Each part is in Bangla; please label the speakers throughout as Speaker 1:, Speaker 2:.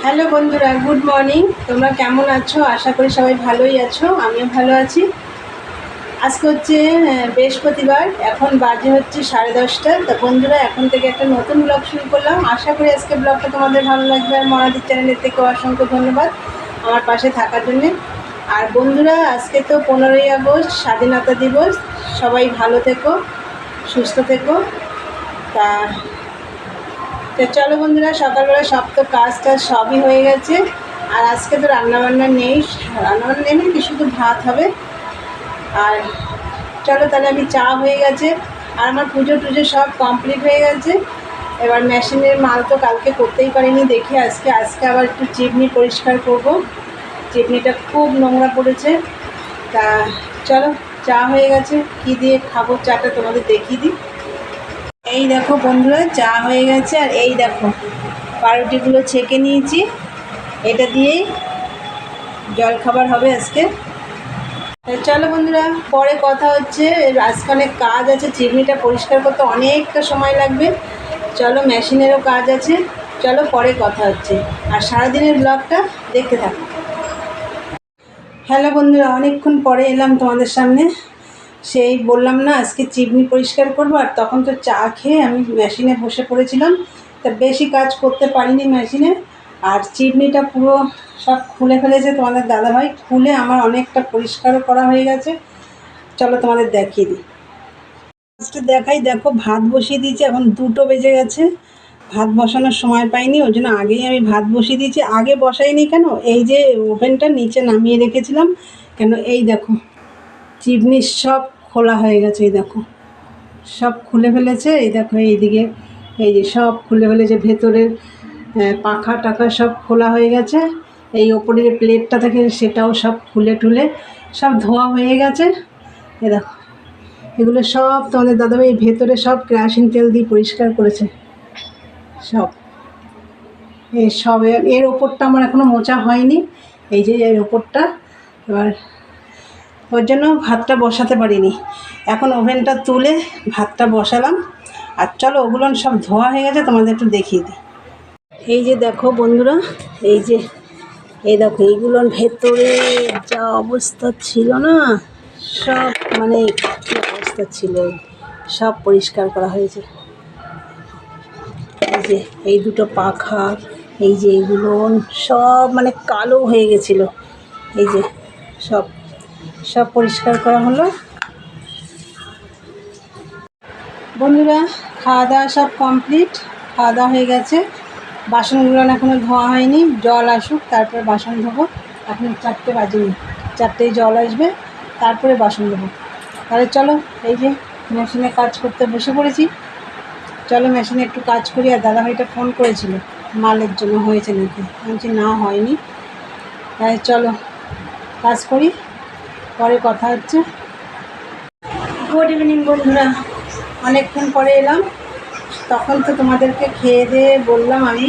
Speaker 1: হ্যালো বন্ধুরা, গুড মর্নিং। তোমরা কেমন আছো? আশা করি সবাই ভালোই আছো, আমিও ভালো আছি। আজকে হচ্ছে বৃহস্পতিবার, এখন বাজে হচ্ছে 10:30। তা বন্ধুরা, এখন থেকে একটা নতুন ব্লগ শুরু করলাম। আশা করি আজকে ব্লগটা তোমাদের ভালো লাগবে। আর মনাদির চ্যানেলের থেকে অসংখ্য ধন্যবাদ আমার পাশে থাকার জন্যে। আর বন্ধুরা, আজকে তো 15ই আগস্ট, স্বাধীনতা দিবস। সবাই ভালো থেকো, সুস্থ থেকো। তা তো চলো বন্ধুরা, সকালবেলা সব তো কাজ টাজ সবই হয়ে গেছে। আর আজকে তো রান্নাবান্না নেই, কি শুধু ভাত হবে। আর চলো তাহলে, আমি চা হয়ে গেছে আর আমার পুজো টুজো সব কমপ্লিট হয়ে গেছে। এবার মেশিনের মাল তো কালকে করতেই পারিনি, দেখি আজকে আবার একটু চিমনি পরিষ্কার করব। চিমনিটা খুব নোংরা পড়েছে। তা চলো, চা হয়ে গেছে, কি দিয়ে খাবো চাটা তোমাদের দেখিয়ে দিই। এই দেখো বন্ধুরা, চা হয়ে গেছে। আর এই দেখো পাউরুটিগুলো ছেঁকে নিয়েছি, এটা দিয়েই জলখাবার হবে আজকে। চলো বন্ধুরা, পরে কথা হচ্ছে। আজকে অনেক কাজ আছে, চিমনিটা পরিষ্কার করতে অনেকটা সময় লাগবে। চলো, মেশিনেরও কাজ আছে। চলো, পরে কথা হচ্ছে। আর সারাদিনের ব্লগটা দেখতে থাকো। হ্যালো বন্ধুরা, অনেকক্ষণ পরে এলাম তোমাদের সামনে। সেই বললাম না, আজকে চিমনি পরিষ্কার করবো। আর তখন তো চা খেয়ে আমি মেশিনে বসে পড়েছিলাম, তা বেশি কাজ করতে পারিনি মেশিনে। আর চিমনিটা পুরো সব খুলে ফেলেছে তোমাদের দাদাভাই, খুলে আমার অনেকটা পরিষ্কারও করা হয়ে গেছে। চলো তোমাদের দেখিয়ে দিই। ফার্স্টে দেখাই, দেখো ভাত বসিয়ে দিয়েছি, এখন 2টো বেজে গেছে। ভাত বসানোর সময় পাইনি, ওই জন্য আগেই আমি ভাত বসিয়ে দিয়েছি। আগে বসাইনি কেন, এই যে ওভেনটা নিচে নামিয়ে রেখেছিলাম। কেন, এই দেখো চিমনি সব খোলা হয়ে গেছে। এই দেখো সব খুলে ফেলেছে। এই দেখো এইদিকে, এই যে সব খুলে ফেলেছে, ভেতরের পাখা টাকা সব খোলা হয়ে গেছে। এই ওপরের প্লেটটা থেকে সেটাও সব খুলে টুলে সব ধোয়া হয়ে গেছে। এ দেখো, এগুলো সব তোমাদের দাদাভাই ভেতরে সব কেরোসিন তেল দিয়ে পরিষ্কার করেছে সব। এই সব এর ওপরটা আমার এখনও মোছা হয়নি, এই যে এর ওপরটা। এবার ওর জন্য ভাতটা বসাতে পারিনি। এখন ওভেনটা তুলে ভাতটা বসালাম। আর চলো, ওগুলো সব ধোয়া হয়ে গেছে, তোমাদের একটু দেখিয়ে দিই। এই যে দেখো বন্ধুরা, এই যে এই দেখো, এইগুলোর ভেতরে যা অবস্থা ছিল না, সব মানে কী অবস্থা ছিল, সব পরিষ্কার করা হয়েছে। এই যে এই দুটো পাখা, এই যে এইগুলো সব মানে কালো হয়ে গেছিলো। এই যে সব সব পরিষ্কার করা হলো। বন্ধুরা, খাওয়া দাওয়া সব কমপ্লিট, খাওয়া দাওয়া হয়ে গেছে। বাসনগুলো এখনও ধোয়া হয়নি, জল আসুক তারপরে বাসন ধোবো। এখন 4টে বাজেনি, 4টেয় জল আসবে, তারপরে বাসন ধোবো। তাহলে চলো, এই যে মেশিনে কাজ করতে বসে পড়েছি। চলো মেশিনে একটু কাজ করি। আর দাদাভাইটা ফোন করেছিল মালের জন্য, হয়েছে নাকি, বলছি না হয়নি। তাই চলো কাজ করি, পরে কথা হচ্ছে। গুড ইভিনিং বন্ধুরা, অনেকক্ষণ পরে এলাম। তখন তো তোমাদেরকে খেয়ে দিয়ে বললাম আমি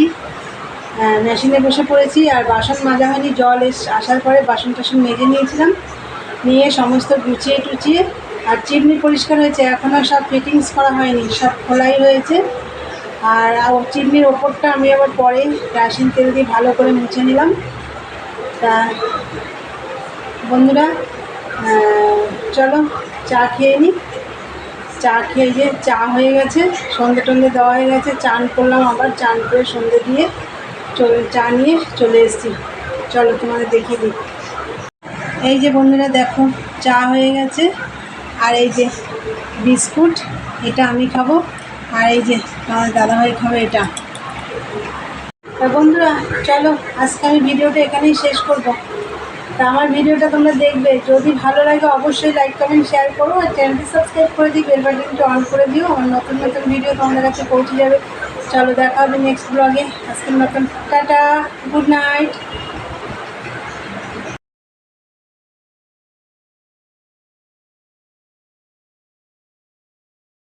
Speaker 1: মেশিনে বসে পড়েছি। আর বাসন মাজা হয়নি, জল আসার পরে বাসন টাসন মেজে নিয়েছিলাম, নিয়ে সমস্ত গুছিয়ে টুচিয়ে। আর চিমনি পরিষ্কার হয়েছে, এখনও সব ফিটিংস করা হয়নি, সব খোলাই হয়েছে। আর চিমনির ওপরটা আমি আবার পরে কেরোসিন তেল দিয়ে ভালো করে মুছে নিলাম। তা বন্ধুরা, চলো চা খেয়ে নিই। চা খেয়ে, যে চা হয়ে গেছে, সন্ধে টন্ধে দেওয়া হয়ে গেছে, চান করলাম, আবার চান করে সন্ধে দিয়ে চা নিয়ে চলে এসেছি। চলো তোমাদের দেখিয়ে দিই। এই যে বন্ধুরা দেখো, চা হয়ে গেছে। আর এই যে বিস্কুট, এটা আমি খাবো। আর এই যে আমার দাদাভাই খাবে এটা। তা বন্ধুরা চলো, আজকে আমি ভিডিওটা এখানেই শেষ করব। তা আমার ভিডিওটা তোমরা দেখবে, যদি ভালো লাগে অবশ্যই লাইক কমেন্ট শেয়ার করো। আর চ্যানেলটি সাবস্ক্রাইব করে দিই, বেল বাটনটা অন করে দিও, আমার নতুন নতুন ভিডিও তোমাদের কাছে পৌঁছে যাবে। চলো দেখা হবে নেক্সট ব্লগে। আজকের মতন টাটা, গুড নাইট।